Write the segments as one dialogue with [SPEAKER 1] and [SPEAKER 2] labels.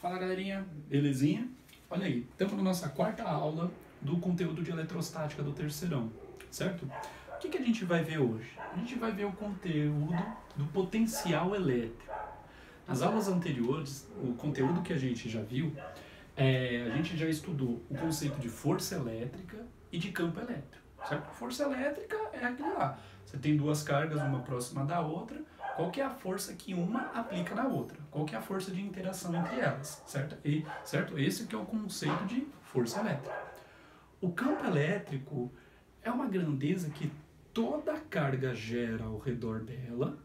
[SPEAKER 1] Fala galerinha, belezinha? Olha aí, estamos na nossa quarta aula do conteúdo de eletrostática do terceirão, certo? O que a gente vai ver hoje? A gente vai ver o conteúdo do potencial elétrico. Nas aulas anteriores, o conteúdo que a gente já viu, a gente já estudou o conceito de força elétrica e de campo elétrico, certo? Força elétrica é aquilo lá, você tem duas cargas, uma próxima da outra. Qual que é a força que uma aplica na outra? Qual que é a força de interação entre elas? Certo? Esse que é o conceito de força elétrica. O campo elétrico é uma grandeza que toda a carga gera ao redor dela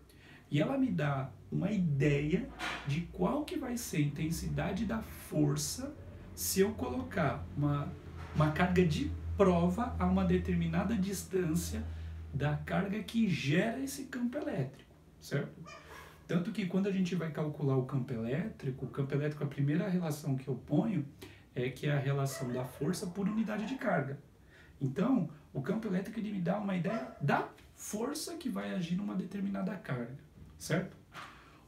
[SPEAKER 1] e ela me dá uma ideia de qual que vai ser a intensidade da força se eu colocar uma carga de prova a uma determinada distância da carga que gera esse campo elétrico. Certo? Tanto que quando a gente vai calcular o campo elétrico, a primeira relação que eu ponho é que é a relação da força por unidade de carga. Então, o campo elétrico ele me dá uma ideia da força que vai agir numa determinada carga, certo?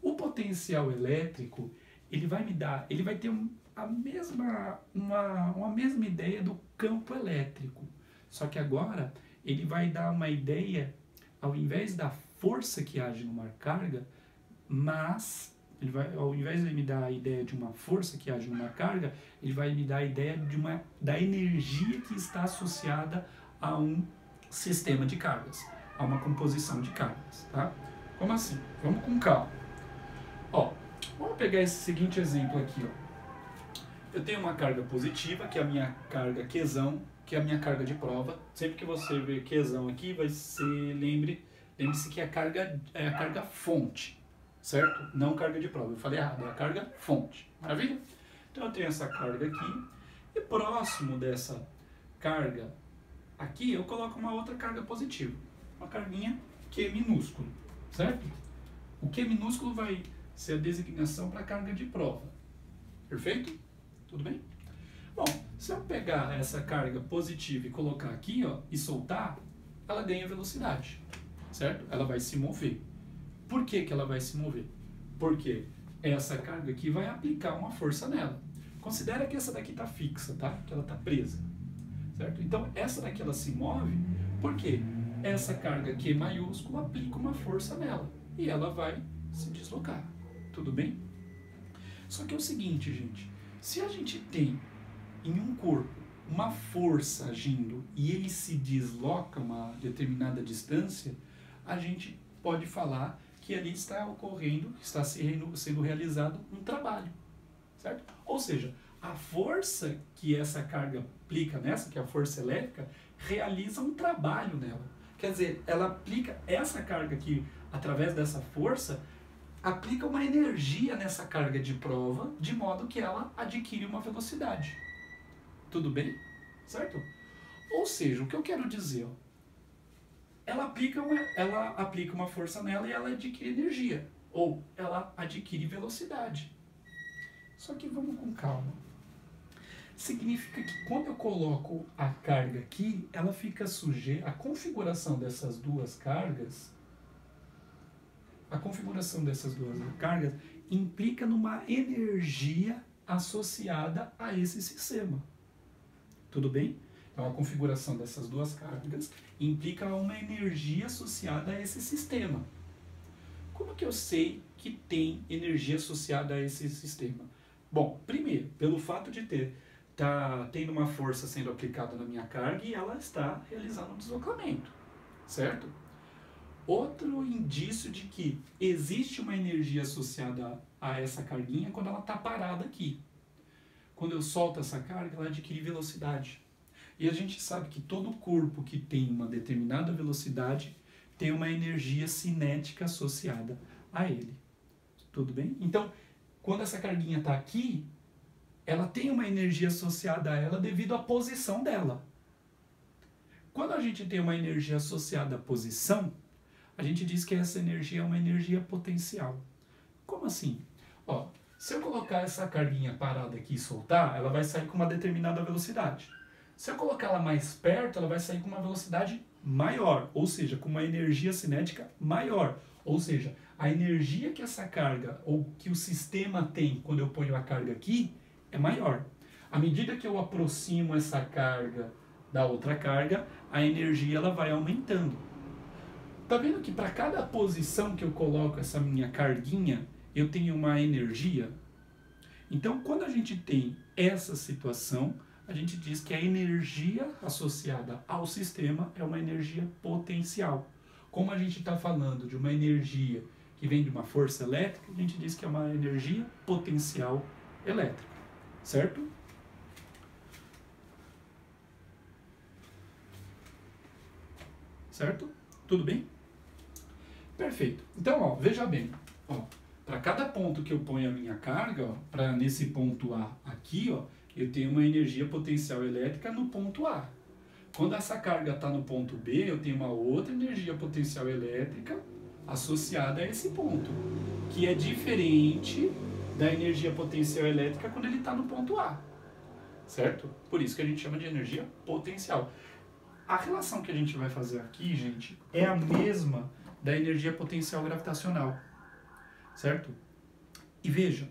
[SPEAKER 1] O potencial elétrico, ele vai ter uma mesma ideia do campo elétrico. Só que agora, ele vai dar uma ideia, ao invés da força que age numa carga, mas ao invés de me dar a ideia de uma força que age numa carga, ele vai me dar a ideia da energia que está associada a um sistema de cargas, a uma composição de cargas, tá? Como assim? Vamos com calma. Ó, vamos pegar esse seguinte exemplo aqui, ó. Eu tenho uma carga positiva, que é a minha carga Qzão, que é a minha carga de prova. Sempre que você ver Qzão aqui, lembre-se que a carga é a carga fonte, certo? Não carga de prova. Eu falei errado, é a carga fonte. Maravilha? Então eu tenho essa carga aqui e próximo dessa carga aqui eu coloco uma outra carga positiva. Uma carguinha Q minúsculo, certo? O Q minúsculo vai ser a designação para a carga de prova. Perfeito? Tudo bem? Bom, se eu pegar essa carga positiva e colocar aqui, ó, e soltar, ela ganha velocidade. Certo? Ela vai se mover. Por que ela vai se mover? Porque essa carga aqui vai aplicar uma força nela. Considera que essa daqui está fixa, tá? Que ela está presa. Certo? Então, essa daqui ela se move porque essa carga Q maiúscula aplica uma força nela. E ela vai se deslocar. Tudo bem? Só que é o seguinte, gente. Se a gente tem em um corpo uma força agindo e ele se desloca uma determinada distância, a gente pode falar que ali está sendo realizado um trabalho, certo? Ou seja, a força que essa carga aplica nessa, que é a força elétrica, realiza um trabalho nela. Quer dizer, ela aplica essa carga aqui, através dessa força, aplica uma energia nessa carga de prova, de modo que ela adquire uma velocidade. Tudo bem? Certo? Ou seja, o que eu quero dizer, ó, ela aplica uma força nela e ela adquire energia. Ou ela adquire velocidade. Só que vamos com calma. Significa que quando eu coloco a carga aqui, ela fica sujeita. A configuração dessas duas cargas implica numa energia associada a esse sistema. Tudo bem? Então, a configuração dessas duas cargas implica uma energia associada a esse sistema. Como que eu sei que tem energia associada a esse sistema? Bom, primeiro, pelo fato de tendo uma força sendo aplicada na minha carga e ela está realizando um deslocamento, certo? Outro indício de que existe uma energia associada a essa carguinha quando ela está parada aqui. Quando eu solto essa carga, ela adquire velocidade. E a gente sabe que todo corpo que tem uma determinada velocidade tem uma energia cinética associada a ele. Tudo bem? Então, quando essa carguinha está aqui, ela tem uma energia associada a ela devido à posição dela. Quando a gente tem uma energia associada à posição, a gente diz que essa energia é uma energia potencial. Como assim? Ó, se eu colocar essa carguinha parada aqui e soltar, ela vai sair com uma determinada velocidade. Se eu colocar ela mais perto, ela vai sair com uma velocidade maior, ou seja, com uma energia cinética maior. Ou seja, a energia que essa carga, ou que o sistema tem quando eu ponho a carga aqui, é maior. À medida que eu aproximo essa carga da outra carga, a energia ela vai aumentando. Tá vendo que para cada posição que eu coloco essa minha carguinha, eu tenho uma energia? Então, quando a gente tem essa situação, a gente diz que a energia associada ao sistema é uma energia potencial. Como a gente está falando de uma energia que vem de uma força elétrica, a gente diz que é uma energia potencial elétrica, certo? Certo? Tudo bem? Perfeito. Então, ó, veja bem, ó, para cada ponto que eu ponho a minha carga, ó, para nesse ponto A aqui, ó, eu tenho uma energia potencial elétrica no ponto A. Quando essa carga está no ponto B, eu tenho uma outra energia potencial elétrica associada a esse ponto, que é diferente da energia potencial elétrica quando ele está no ponto A, certo? Por isso que a gente chama de energia potencial. A relação que a gente vai fazer aqui, gente, é a mesma da energia potencial gravitacional, certo? E veja,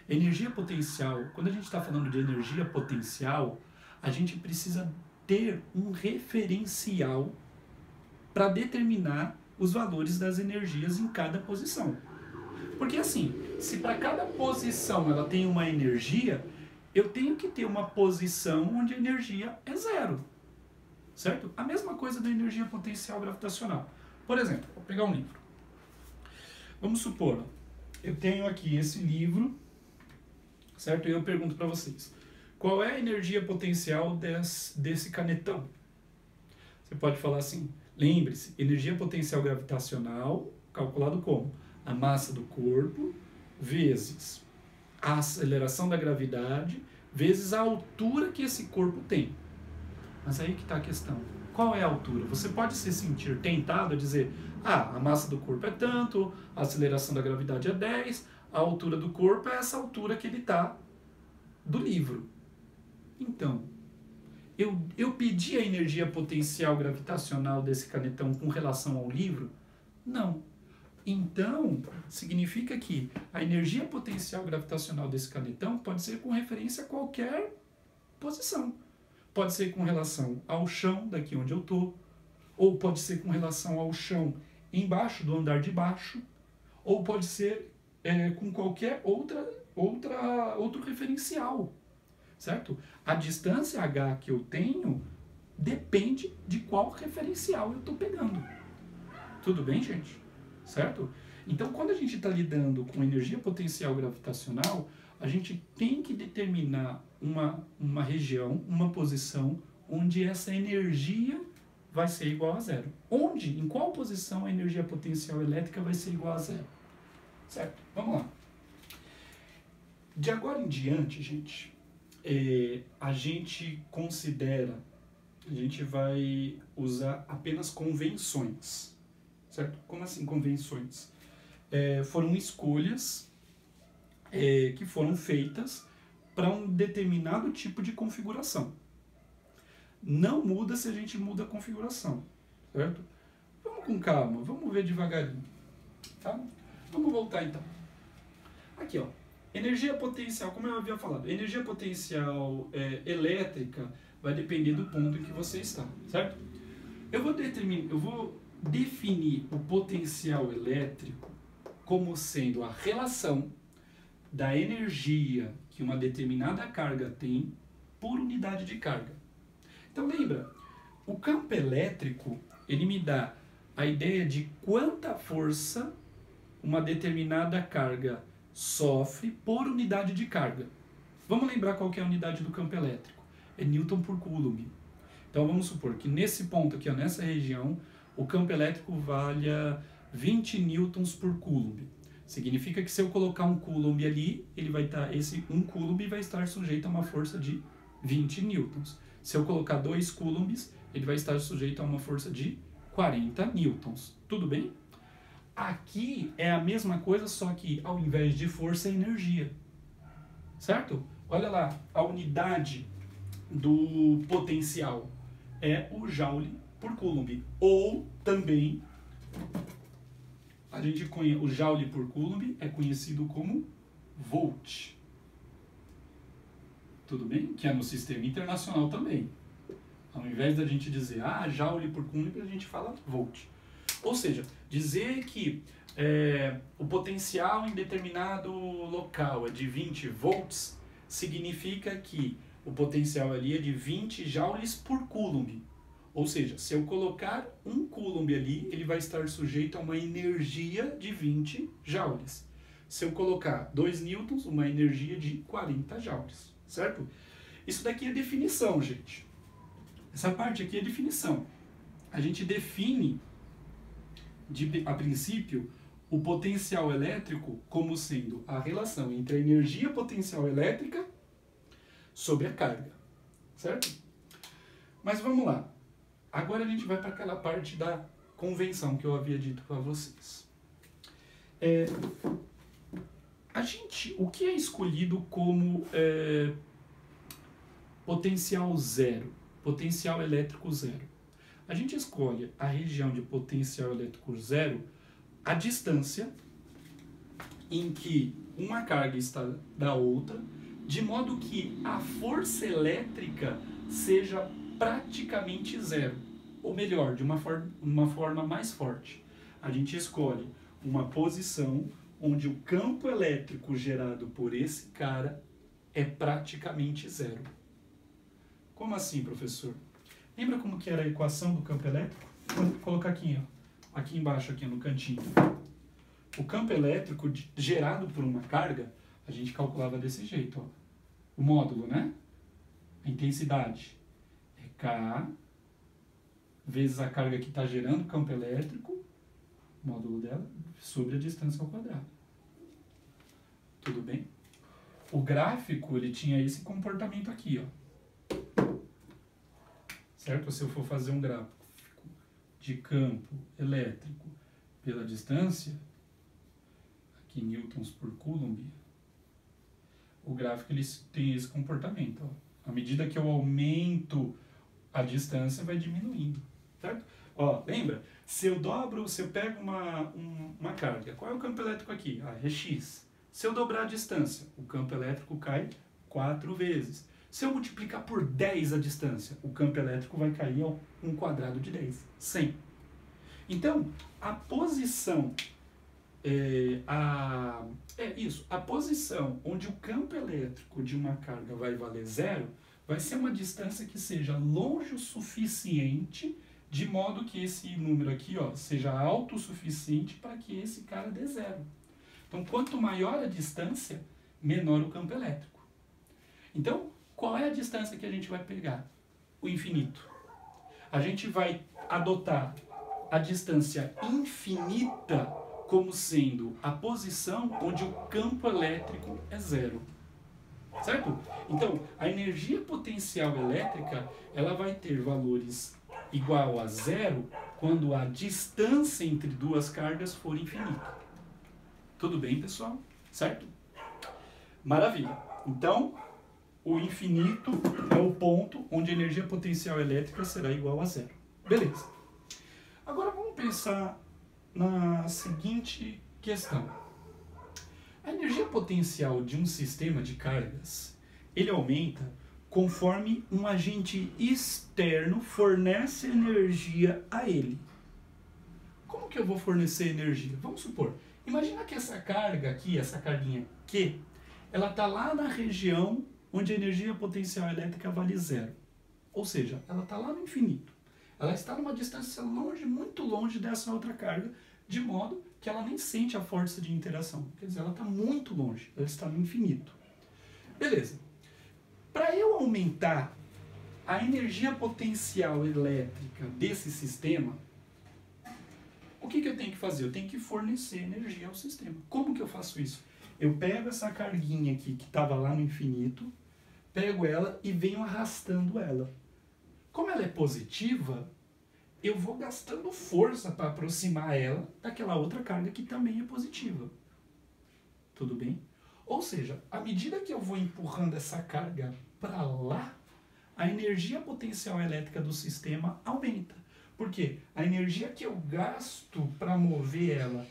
[SPEAKER 1] energia potencial, quando a gente está falando de energia potencial, a gente precisa ter um referencial para determinar os valores das energias em cada posição. Porque assim, se para cada posição ela tem uma energia, eu tenho que ter uma posição onde a energia é zero, certo? A mesma coisa da energia potencial gravitacional. Por exemplo, vou pegar um livro. Vamos supor, eu tenho aqui esse livro, certo? E eu pergunto para vocês, qual é a energia potencial desse canetão? Você pode falar assim, lembre-se, energia potencial gravitacional, calculado como? A massa do corpo, vezes a aceleração da gravidade, vezes a altura que esse corpo tem. Mas aí que está a questão. Qual é a altura? Você pode se sentir tentado a dizer, a massa do corpo é tanto, a aceleração da gravidade é 10, a altura do corpo é essa altura que ele está do livro. Então, eu pedi a energia potencial gravitacional desse canetão com relação ao livro? Não. Então, significa que a energia potencial gravitacional desse canetão pode ser com referência a qualquer posição. Pode ser com relação ao chão, daqui onde eu estou, ou pode ser com relação ao chão embaixo do andar de baixo, ou pode ser com qualquer outro referencial, certo? A distância H que eu tenho depende de qual referencial eu estou pegando. Tudo bem, gente? Certo? Então, quando a gente está lidando com energia potencial gravitacional, a gente tem que determinar uma região, uma posição, onde essa energia vai ser igual a zero. Onde, em qual posição a energia potencial elétrica vai ser igual a zero? Certo? Vamos lá. De agora em diante, gente, a gente vai usar apenas convenções. Certo? Como assim convenções? Foram escolhas que foram feitas para um determinado tipo de configuração. Não muda se a gente muda a configuração, certo? Vamos com calma, vamos ver devagarinho, tá? Vamos voltar então. Aqui, ó, energia potencial, como eu havia falado, energia potencial elétrica vai depender do ponto em que você está, certo? Eu vou definir o potencial elétrico como sendo a relação da energia que uma determinada carga tem por unidade de carga. Então lembra, o campo elétrico, ele me dá a ideia de quanta força uma determinada carga sofre por unidade de carga. Vamos lembrar qual que é a unidade do campo elétrico. É Newton por Coulomb. Então vamos supor que nesse ponto aqui, ó, nessa região, o campo elétrico valha 20 newtons por Coulomb. Significa que se eu colocar um Coulomb ali, esse 1 Coulomb vai estar sujeito a uma força de 20 newtons. Se eu colocar 2 coulombs, ele vai estar sujeito a uma força de 40 newtons. Tudo bem? Aqui é a mesma coisa, só que ao invés de força é energia. Certo? Olha lá, a unidade do potencial é o joule por Coulomb. Ou também, o Joule por Coulomb é conhecido como Volt. Tudo bem? Que é no sistema internacional também. Ao invés da gente dizer, Joule por Coulomb, a gente fala Volt. Ou seja, dizer que o potencial em determinado local é de 20 volts, significa que o potencial ali é de 20 joules por Coulomb. Ou seja, se eu colocar um Coulomb ali, ele vai estar sujeito a uma energia de 20 joules. Se eu colocar 2 newtons, uma energia de 40 joules, certo? Isso daqui é definição, gente. Essa parte aqui é definição. A gente define, a princípio, o potencial elétrico como sendo a relação entre a energia potencial elétrica sobre a carga, certo? Mas vamos lá. Agora a gente vai para aquela parte da convenção que eu havia dito para vocês. O que é escolhido como potencial zero, potencial elétrico zero? A gente escolhe a região de potencial elétrico zero, a distância em que uma carga está da outra, de modo que a força elétrica seja praticamente zero. Ou melhor, de uma forma mais forte. A gente escolhe uma posição onde o campo elétrico gerado por esse cara é praticamente zero. Como assim, professor? Lembra como que era a equação do campo elétrico? Vou colocar aqui, ó, aqui embaixo, aqui no cantinho. O campo elétrico gerado por uma carga, a gente calculava desse jeito, ó. O módulo, né? A intensidade é K vezes a carga que está gerando o campo elétrico, o módulo dela, sobre a distância ao quadrado. Tudo bem? O gráfico, ele tinha esse comportamento aqui, ó. Certo? Se eu for fazer um gráfico de campo elétrico pela distância, aqui newtons por coulomb, o gráfico ele tem esse comportamento. Ó. À medida que eu aumento a distância, vai diminuindo. Certo? Ó, lembra? Se eu pego uma carga, qual é o campo elétrico aqui? É X. Se eu dobrar a distância, o campo elétrico cai 4 vezes. Se eu multiplicar por 10 a distância, o campo elétrico vai cair ao 1 quadrado de 10, 100. Então, a posição, a posição onde o campo elétrico de uma carga vai valer zero, vai ser uma distância que seja longe o suficiente, de modo que esse número aqui, ó, seja alto o suficiente para que esse cara dê zero. Então, quanto maior a distância, menor o campo elétrico. Então, qual é a distância que a gente vai pegar? O infinito. A gente vai adotar a distância infinita como sendo a posição onde o campo elétrico é zero. Certo? Então, a energia potencial elétrica, ela vai ter valores igual a zero quando a distância entre duas cargas for infinita. Tudo bem, pessoal? Certo? Maravilha. Então, o infinito é o ponto onde a energia potencial elétrica será igual a zero. Beleza. Agora vamos pensar na seguinte questão. A energia potencial de um sistema de cargas, ele aumenta conforme um agente externo fornece energia a ele. Como que eu vou fornecer energia? Vamos supor, imagina que essa carga aqui, essa carguinha Q, ela está lá na região onde a energia potencial elétrica vale zero. Ou seja, ela está lá no infinito. Ela está numa distância longe, muito longe dessa outra carga, de modo que ela nem sente a força de interação. Quer dizer, ela está muito longe, ela está no infinito. Beleza. Para eu aumentar a energia potencial elétrica desse sistema, o que eu tenho que fazer? Eu tenho que fornecer energia ao sistema. Como que eu faço isso? Eu pego essa carguinha aqui que estava lá no infinito, pego ela e venho arrastando ela. Como ela é positiva, eu vou gastando força para aproximar ela daquela outra carga que também é positiva. Tudo bem? Ou seja, à medida que eu vou empurrando essa carga para lá, a energia potencial elétrica do sistema aumenta. Por quê? A energia que eu gasto para mover ela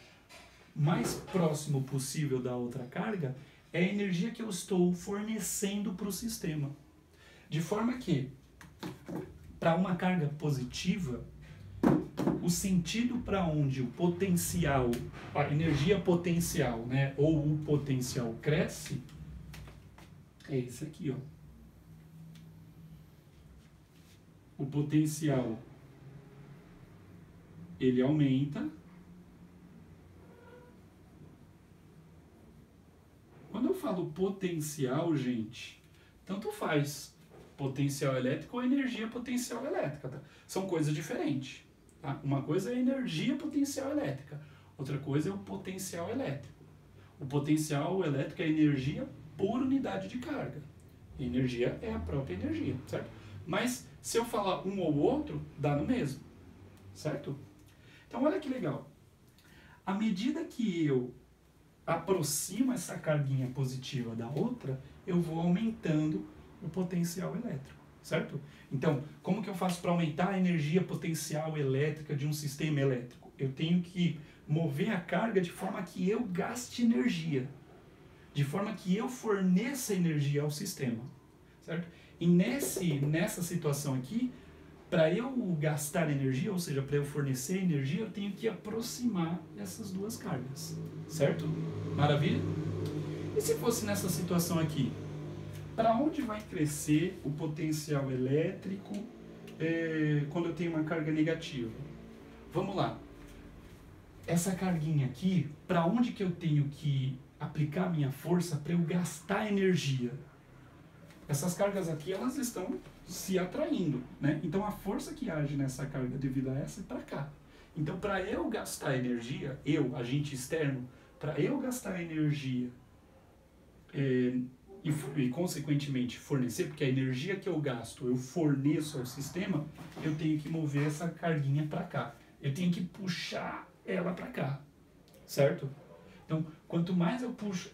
[SPEAKER 1] mais próximo possível da outra carga é a energia que eu estou fornecendo para o sistema. De forma que, para uma carga positiva, o sentido para onde o potencial, a energia potencial, né, ou o potencial cresce, é esse aqui, ó. O potencial, ele aumenta. Quando eu falo potencial, gente, tanto faz potencial elétrico ou energia potencial elétrica, tá? São coisas diferentes, tá? Uma coisa é energia potencial elétrica, outra coisa é o potencial elétrico. O potencial elétrico é energia por unidade de carga. E energia é a própria energia, certo? Mas se eu falar um ou outro, dá no mesmo, certo? Então olha que legal. À medida que eu aproximo essa carguinha positiva da outra, eu vou aumentando o potencial elétrico, certo? Então, como que eu faço para aumentar a energia potencial elétrica de um sistema elétrico? Eu tenho que mover a carga de forma que eu gaste energia, de forma que eu forneça energia ao sistema, certo? E nessa situação aqui, para eu gastar energia, ou seja, para eu fornecer energia, eu tenho que aproximar essas duas cargas, certo? Maravilha? E se fosse nessa situação aqui? Para onde vai crescer o potencial elétrico quando eu tenho uma carga negativa? Vamos lá. Essa carguinha aqui, para onde que eu tenho que aplicar minha força para eu gastar energia? Essas cargas aqui, elas estão se atraindo, né? Então a força que age nessa carga devido a essa é para cá. Então para eu gastar energia, agente externo, para eu gastar energia e consequentemente fornecer, porque a energia que eu gasto eu forneço ao sistema, eu tenho que mover essa carguinha para cá. Eu tenho que puxar ela para cá, certo? Então quanto mais eu puxo,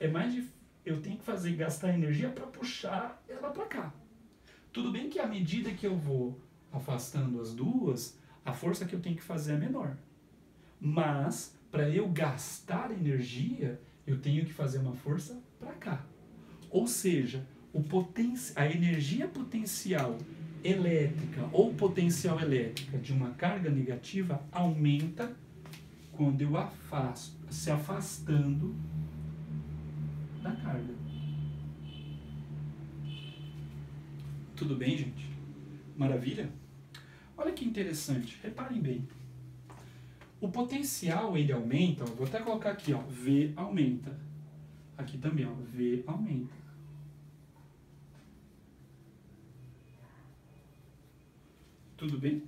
[SPEAKER 1] eu tenho que gastar energia para puxar ela para cá. Tudo bem que à medida que eu vou afastando as duas, a força que eu tenho que fazer é menor. Mas, para eu gastar energia, eu tenho que fazer uma força para cá. Ou seja, a energia potencial elétrica ou potencial elétrica de uma carga negativa aumenta quando eu se afastando da carga. Tudo bem, gente? Maravilha? Olha que interessante, reparem bem. O potencial, ele aumenta, vou até colocar aqui, ó, V aumenta. Aqui também, ó, V aumenta. Tudo bem?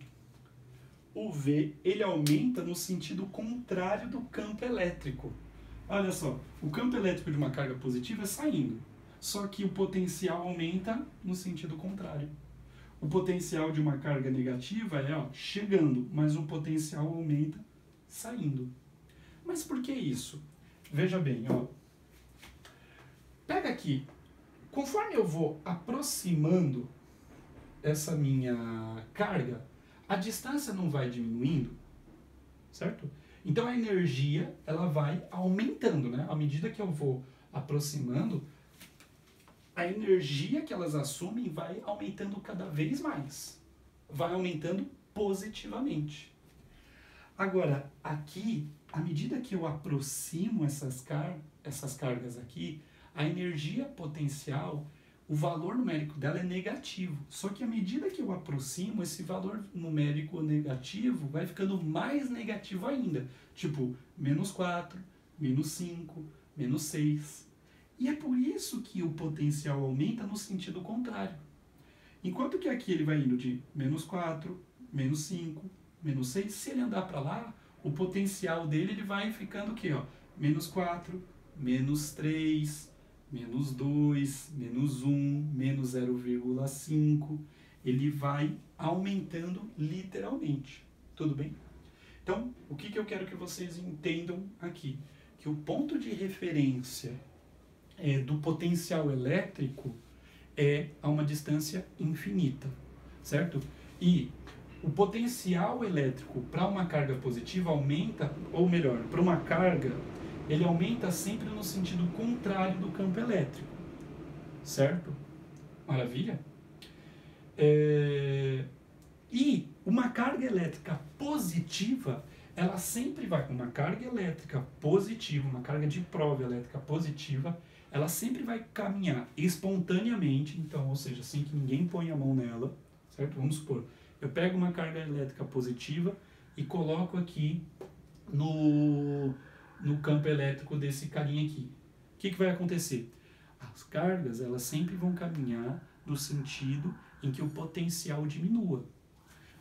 [SPEAKER 1] O V, ele aumenta no sentido contrário do campo elétrico. Olha só, o campo elétrico de uma carga positiva é saindo. Só que o potencial aumenta no sentido contrário. O potencial de uma carga negativa é chegando, mas o potencial aumenta saindo. Mas por que isso? Veja bem, pega aqui, conforme eu vou aproximando essa minha carga, a distância não vai diminuindo, certo? Então a energia, ela vai aumentando, né? À medida que eu vou aproximando, a energia que elas assumem vai aumentando cada vez mais. Vai aumentando positivamente. Agora, aqui, à medida que eu aproximo essas cargas aqui, a energia potencial, o valor numérico dela é negativo. Só que à medida que eu aproximo, esse valor numérico negativo vai ficando mais negativo ainda. Tipo, -4, -5, -6. E é por isso que o potencial aumenta no sentido contrário. Enquanto que aqui ele vai indo de -4, -5, -6, se ele andar para lá, o potencial dele ele vai ficando aqui, ó, -4, -3, -2, -1, -0,5. Ele vai aumentando literalmente. Tudo bem? Então, o que eu quero que vocês entendam aqui? Que o ponto de referência do potencial elétrico é a uma distância infinita, certo? E o potencial elétrico para uma carga positiva aumenta, ou melhor, para uma carga, ele aumenta sempre no sentido contrário do campo elétrico, certo? Maravilha? E uma carga elétrica positiva, ela sempre vai, uma carga elétrica positiva, uma carga de prova elétrica positiva, ela sempre vai caminhar espontaneamente, então, ou seja, sem que ninguém ponha a mão nela, certo? Vamos supor, eu pego uma carga elétrica positiva e coloco aqui no campo elétrico desse carinha aqui. O que vai acontecer? As cargas, elas sempre vão caminhar no sentido em que o potencial diminua.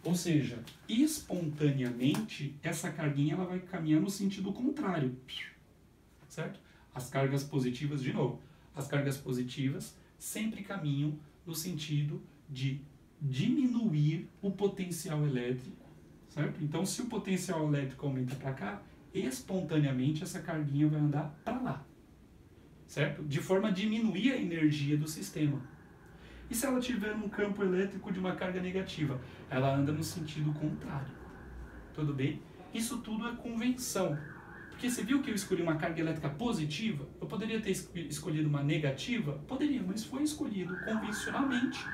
[SPEAKER 1] Ou seja, espontaneamente, essa carguinha ela vai caminhar no sentido contrário, certo? As cargas positivas, de novo, as cargas positivas sempre caminham no sentido de diminuir o potencial elétrico, certo? Então, se o potencial elétrico aumenta para cá, espontaneamente essa carguinha vai andar para lá, certo? De forma a diminuir a energia do sistema. E se ela tiver um campo elétrico de uma carga negativa? Ela anda no sentido contrário. Tudo bem? Isso tudo é convenção. Porque você viu que eu escolhi uma carga elétrica positiva? Eu poderia ter escolhido uma negativa? Poderia, mas foi escolhido convencionalmente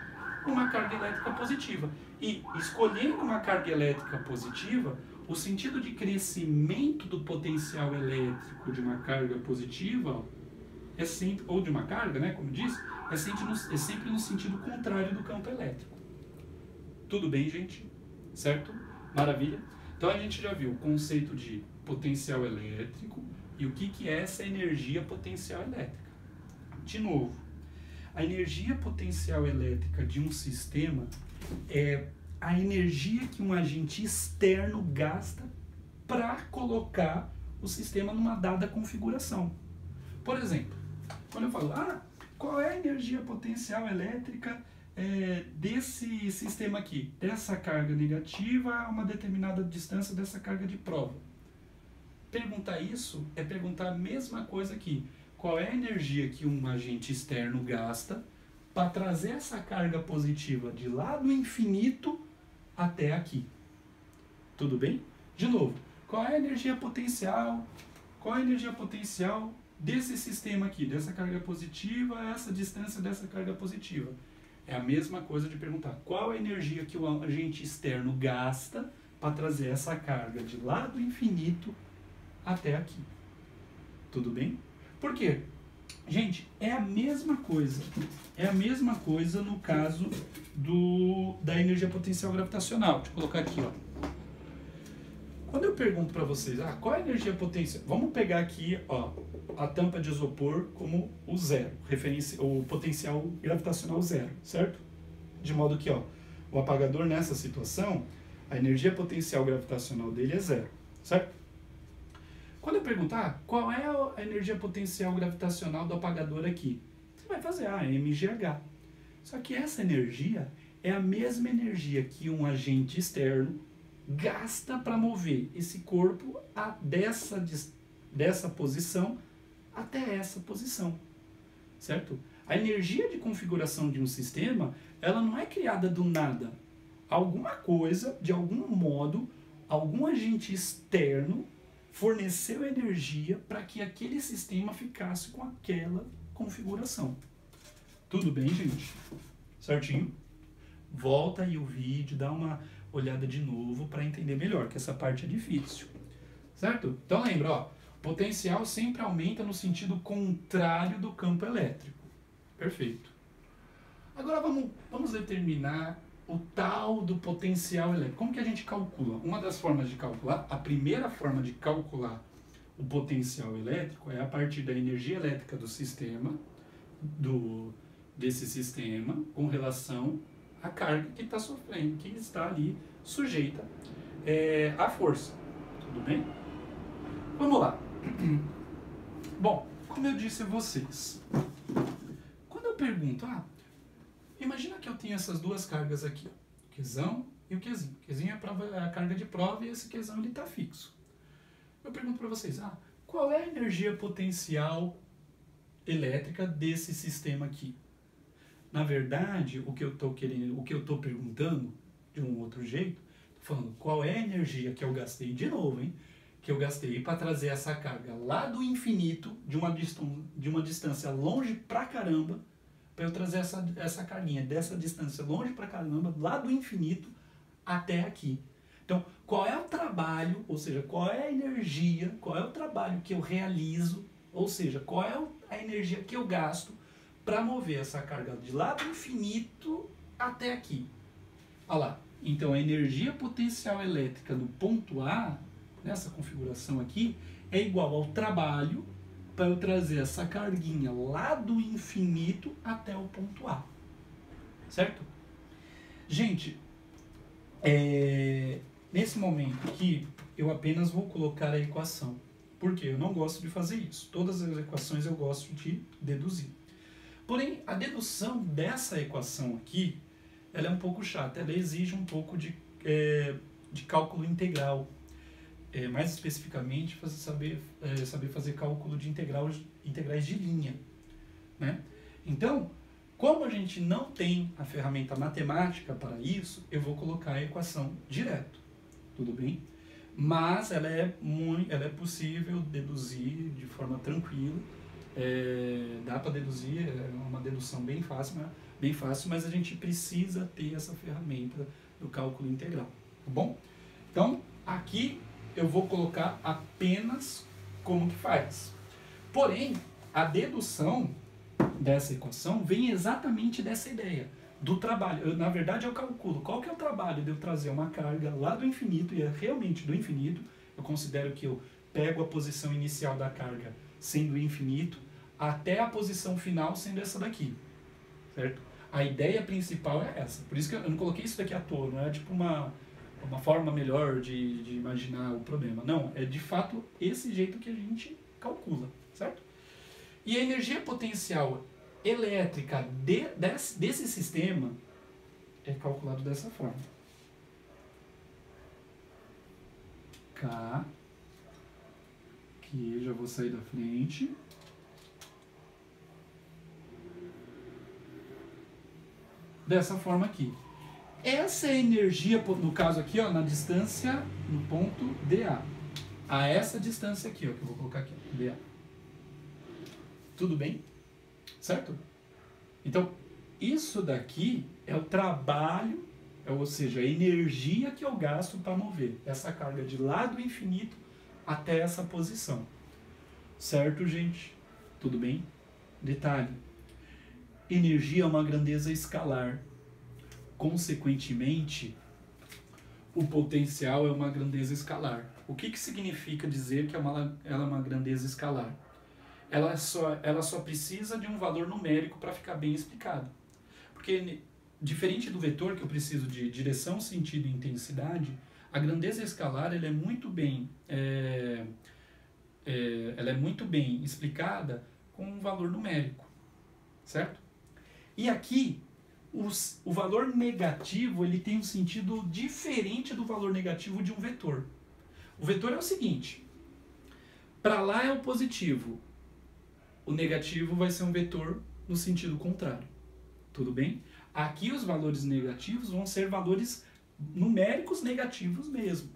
[SPEAKER 1] uma carga elétrica positiva. E escolhendo uma carga elétrica positiva, o sentido de crescimento do potencial elétrico de uma carga positiva, é sempre, ou de uma carga, né, como disse, é sempre no sentido contrário do campo elétrico. Tudo bem, gente? Certo? Maravilha? Então a gente já viu o conceito de potencial elétrico e o que é essa energia potencial elétrica. De novo, a energia potencial elétrica de um sistema é a energia que um agente externo gasta para colocar o sistema numa dada configuração. Por exemplo, quando eu falo, qual é a energia potencial elétrica desse sistema aqui? Dessa carga negativa a uma determinada distância dessa carga de prova. Perguntar isso é perguntar a mesma coisa aqui. Qual é a energia que um agente externo gasta para trazer essa carga positiva de lá do infinito até aqui? Tudo bem? De novo, qual é a energia potencial? Qual é a energia potencial desse sistema aqui, dessa carga positiva a essa distância dessa carga positiva? É a mesma coisa de perguntar qual a energia que o agente externo gasta para trazer essa carga de lá do infinito até aqui. Tudo bem? Por quê? Gente, é a mesma coisa. É a mesma coisa no caso da energia potencial gravitacional. Deixa eu colocar aqui, ó. Quando eu pergunto para vocês, qual é a energia potencial? Vamos pegar aqui, ó, a tampa de isopor como o zero, o potencial gravitacional zero, certo? De modo que, ó, o apagador nessa situação, a energia potencial gravitacional dele é zero, certo? Quando eu perguntar qual é a energia potencial gravitacional do apagador aqui, você vai fazer mgh. Só que essa energia é a mesma energia que um agente externo gasta para mover esse corpo dessa posição até essa posição, certo? A energia de configuração de um sistema, ela não é criada do nada. Alguma coisa, de algum modo, algum agente externo forneceu energia para que aquele sistema ficasse com aquela configuração. Tudo bem, gente? Certinho? Volta aí o vídeo, dá uma olhada de novo para entender melhor, que essa parte é difícil. Certo? Então lembra, ó, potencial sempre aumenta no sentido contrário do campo elétrico. Perfeito. Agora vamos determinar o tal do potencial elétrico. Como que a gente calcula? Uma das formas de calcular, a primeira forma de calcular o potencial elétrico é a partir da energia elétrica do sistema, desse sistema, com relação à carga que está sofrendo, que está ali sujeita à força. Tudo bem? Vamos lá. Bom, como eu disse a vocês, quando eu pergunto, imagina que eu tenho essas duas cargas aqui, o Qzão e o Qzinho. O Qzinho é a carga de prova e esse Qzão ele está fixo. Eu pergunto para vocês, qual é a energia potencial elétrica desse sistema aqui? Na verdade, o que eu estou perguntando, de um outro jeito, falando qual é a energia que eu gastei de novo, hein? Que eu gastei para trazer essa carga lá do infinito, de uma distância longe pra caramba, para eu trazer essa carguinha dessa distância longe pra caramba, lá do infinito até aqui. Então, qual é o trabalho, ou seja, qual é a energia, qual é o trabalho que eu realizo, ou seja, qual é a energia que eu gasto para mover essa carga de lá do infinito até aqui. Olha lá. Então, a energia potencial elétrica do ponto A, nessa configuração aqui, é igual ao trabalho para eu trazer essa carguinha lá do infinito até o ponto A. Certo? Gente, nesse momento aqui, eu apenas vou colocar a equação. Porque eu não gosto de fazer isso. Todas as equações eu gosto de deduzir. Porém, a dedução dessa equação aqui, ela é um pouco chata. Ela exige um pouco de cálculo integral. Mais especificamente, saber fazer cálculo de integrais de linha. Né? Então, como a gente não tem a ferramenta matemática para isso, eu vou colocar a equação direto. Tudo bem? Mas ela é possível deduzir de forma tranquila. Dá para deduzir, é uma dedução bem fácil, mas a gente precisa ter essa ferramenta do cálculo integral. Tá bom? Então, aqui eu vou colocar apenas como que faz. Porém, a dedução dessa equação vem exatamente dessa ideia, do trabalho. Na verdade, eu calculo qual que é o trabalho de eu trazer uma carga lá do infinito, e é realmente do infinito. Eu considero que eu pego a posição inicial da carga sendo infinito, até a posição final sendo essa daqui. Certo? A ideia principal é essa. Por isso que eu não coloquei isso daqui à toa, não é tipo uma forma melhor de imaginar o problema. Não, é de fato esse jeito que a gente calcula, certo? E a energia potencial elétrica desse sistema é calculado dessa forma. K, que já vou sair da frente. Dessa forma aqui. Essa é a energia, no caso aqui, ó, na distância, no ponto DA. A essa distância aqui, ó, que eu vou colocar aqui, DA. Tudo bem? Certo? Então, isso daqui é o trabalho, ou seja, a energia que eu gasto para mover essa carga de lá do infinito até essa posição. Certo, gente? Tudo bem? Detalhe. Energia é uma grandeza escalar. Consequentemente, o potencial é uma grandeza escalar. O que significa dizer que ela é uma grandeza escalar? Ela só precisa de um valor numérico para ficar bem explicado. Porque, diferente do vetor, que eu preciso de direção, sentido e intensidade, a grandeza escalar ela é muito bem explicada com um valor numérico. Certo? E aqui, o valor negativo ele tem um sentido diferente do valor negativo de um vetor. O vetor é o seguinte, para lá é o positivo, o negativo vai ser um vetor no sentido contrário. Tudo bem? Aqui os valores negativos vão ser valores numéricos negativos mesmo.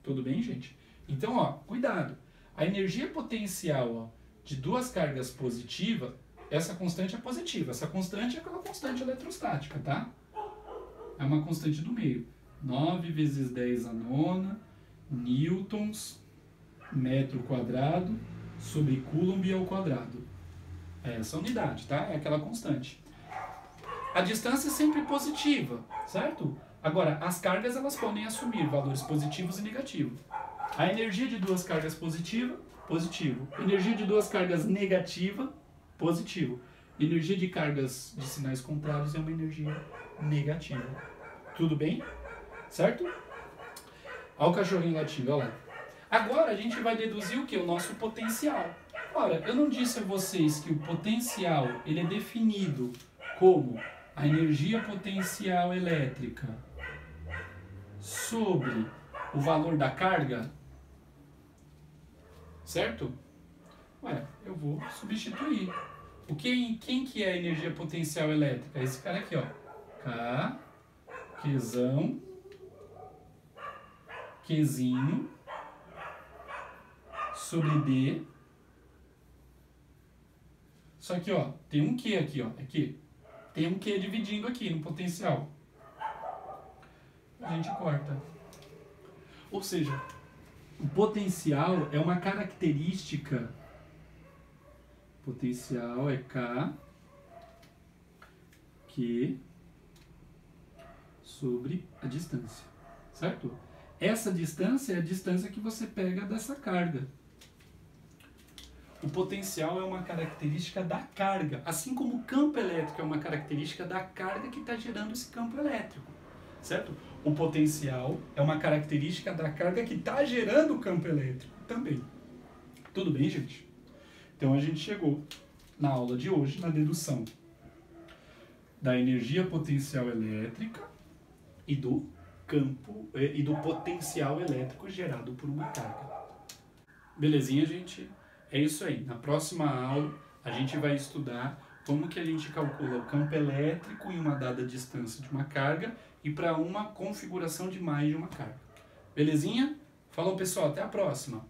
[SPEAKER 1] Tudo bem, gente? Então, ó, cuidado. A energia potencial, ó, de duas cargas positivas, essa constante é positiva. Essa constante é aquela constante eletrostática, tá? É uma constante do meio. 9 vezes 10 a nona, newtons, metro quadrado, sobre coulomb ao quadrado. É essa unidade, tá? É aquela constante. A distância é sempre positiva, certo? Agora, as cargas elas podem assumir valores positivos e negativos. A energia de duas cargas positiva, positivo. Energia de duas cargas negativa, positivo. Energia de cargas de sinais contrários é uma energia negativa. Tudo bem? Certo? Olha o cachorrinho latindo, olha lá. Agora a gente vai deduzir o que? O nosso potencial. Ora, eu não disse a vocês que o potencial ele é definido como a energia potencial elétrica sobre o valor da carga? Certo? Ué, eu vou substituir. Quem que é a energia potencial elétrica? Esse cara aqui, ó. K, Qzão, Qzinho sobre D. Só que, ó, tem um Q aqui, ó, aqui. Tem um Q dividindo aqui no potencial. A gente corta. Ou seja, o potencial é uma característica. Potencial é K, Q sobre a distância, certo? Essa distância é a distância que você pega dessa carga. O potencial é uma característica da carga, assim como o campo elétrico é uma característica da carga que está gerando esse campo elétrico, certo? O potencial é uma característica da carga que está gerando o campo elétrico também. Tudo bem, gente? Então a gente chegou na aula de hoje na dedução da energia potencial elétrica e do campo e do potencial elétrico gerado por uma carga. Belezinha, gente? É isso aí. Na próxima aula a gente vai estudar como que a gente calcula o campo elétrico em uma dada distância de uma carga e para uma configuração de mais de uma carga. Belezinha? Falou, pessoal. Até a próxima.